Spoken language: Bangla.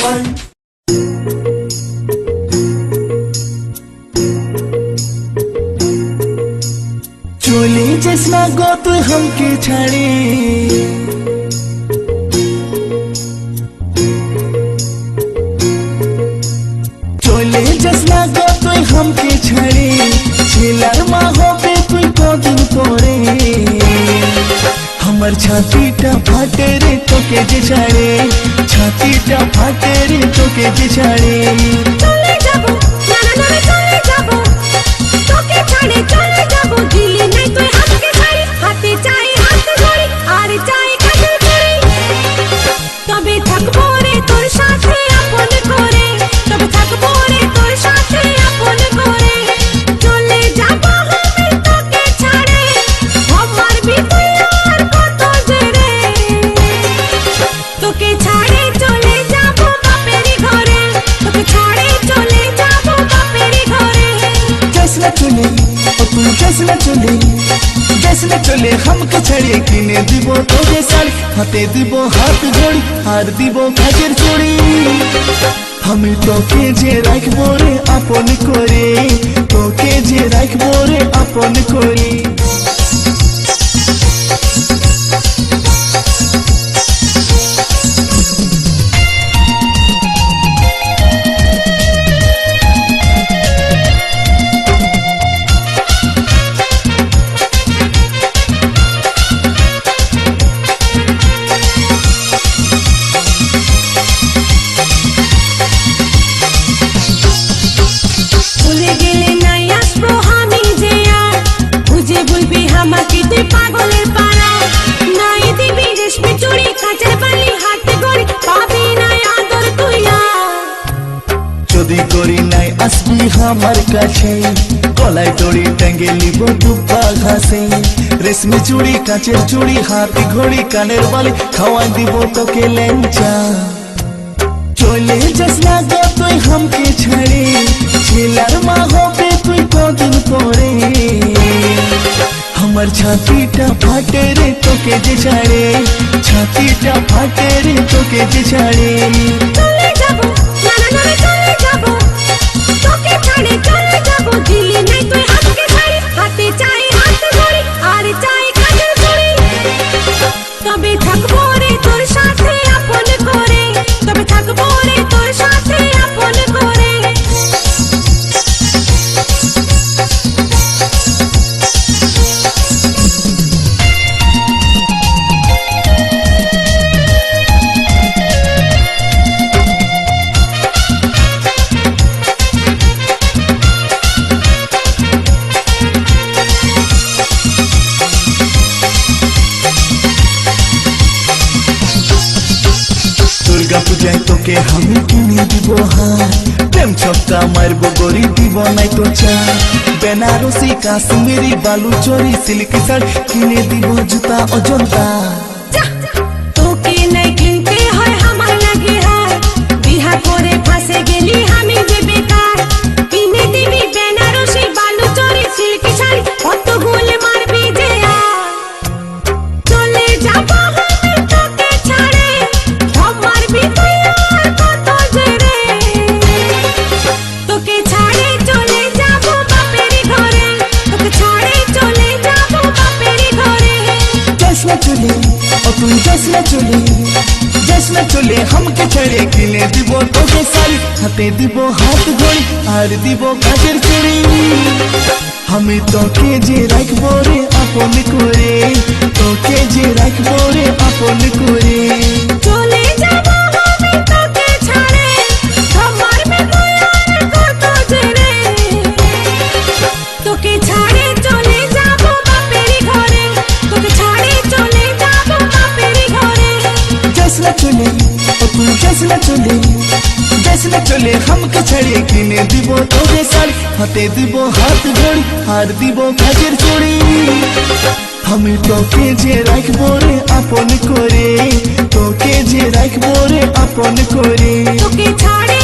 one. चले जैसा गो तू हमके छाड़े चले जैसा गो तू हमके छाड़े छिलार माँ हो पे तू को दिन तोड़े हमर छाती टा फाटे रे तो के जे छाड़े छाती टा फाटे रे तो के जे छाड़े चले जाबो नाना नाना चले जाबो তোকে ছাড়ে চলে যাবো দিলি নাই তুই হাতকে ছাড়ি হাতে চাই হাত ধরি আর চাই কাছে ধরি তবে থাকবো রে তোর সাথে আপন করে তবে থাকবো রে তোর সাথে আপন করে চলে যাবো আমি তোকে ছাড়ে আমার বিতুই আর কত জেরে তোকে ছাড়ে চলে যাবো বাপেরই ঘরে তোকে ছাড়ে চলে যাবো বাপেরই ঘরে जैसे चले और तू जैसे चले हमके छड़े किने दिबो तोगे साड़ी हाथे दिबो हाथ जोड़ी हार दिबो काजेर चूड़ी हमें तोके जे राखबो रे आपन करे तोके जे राखबो रे आपन करे পাগলের পাড়া নাই দিবি রেশমি চুড়ি কাঁচের বালি হাতে গড়ি পাবি নাই আদর তুই যদি করি নাই আসবি আমার কাছে গলায় দড়ি টাঙ্গে লিব দুপা ঘাসে রেশমি চুড়ি কাঁচের চুড়ি হাতে ঘড়ি কানের বালি খাওয়াই দিব তোকে লেঞ্চা চলে যাস না গো তুই हमके ছাড়ে ছিলার মা হবে তুই কদিন পরে हमर छाती टा फाटे रे तो के जे छाड़े छाती टा फाटे रे तो के जे छाड़े চলে যাবো নানা নানা চলে যাবো তোকে ছাড়ে চলে যাবো দিলি নাই তুই হাতকে ছাড়ি হাতে চাই হাত ধরি আর চাই কাছে ধরি তবে থাকবো রে তোর সাথে আপন করে তবে থাকবো রে তোর সাথে আপন করে दुर्गा पूजाय तोके हम किने দিব হার প্রেম ছক্কা মারবো গরি দিব নাই তো চা বেনারসি কাশ্মীরি বালু চরি সিল্ক শাড়ি কিনে দিব জুতা অজন্তা তোকে নাই কিনতে হয় আমার লাগে হার বিহা করে ফাঁসে গেলি আমি যে বেকার কিনে দিবি বেনারসি বালু চরি সিল্ক শাড়ি কত গোলে মারবি যে চলে যাবো আমি তোকে ছাড়ে আমার বিতুই আর কত জেরে তোকে ছাড়ে চলে যাবো বাপেরই ঘরে তোকে ছাড়ে চলে যাবো বাপেরই ঘরে जैसे चले और तू जैसे चले हमके छड़े किने দিব তোকে সারি হাতে দিব হাত ঘড়ি আর দিব কাচের চুড়ি আমি তোকে যে রাখবো রে আপন করে তোকে যে রাখবো রে আপন করে চলে যাবো আমি তোকে ছাড়ে আমার বিতুই আর কত জেরে তোকে ছাড়ে চলে যাবো বাপেরই ঘরে তোকে ছাড়ে চলে যাবো বাপেরই ঘরে जैसे चले और तू जैसे चले हमके छड़े किने দিব তোকে সারি হাতে দিব হাত ঘড়ি আর দিব কাচের চুড়ি আমি তোকে যে রাখবো রে আপন করে তোকে যে রাখবো রে আপন করে তোকে ছাড়ে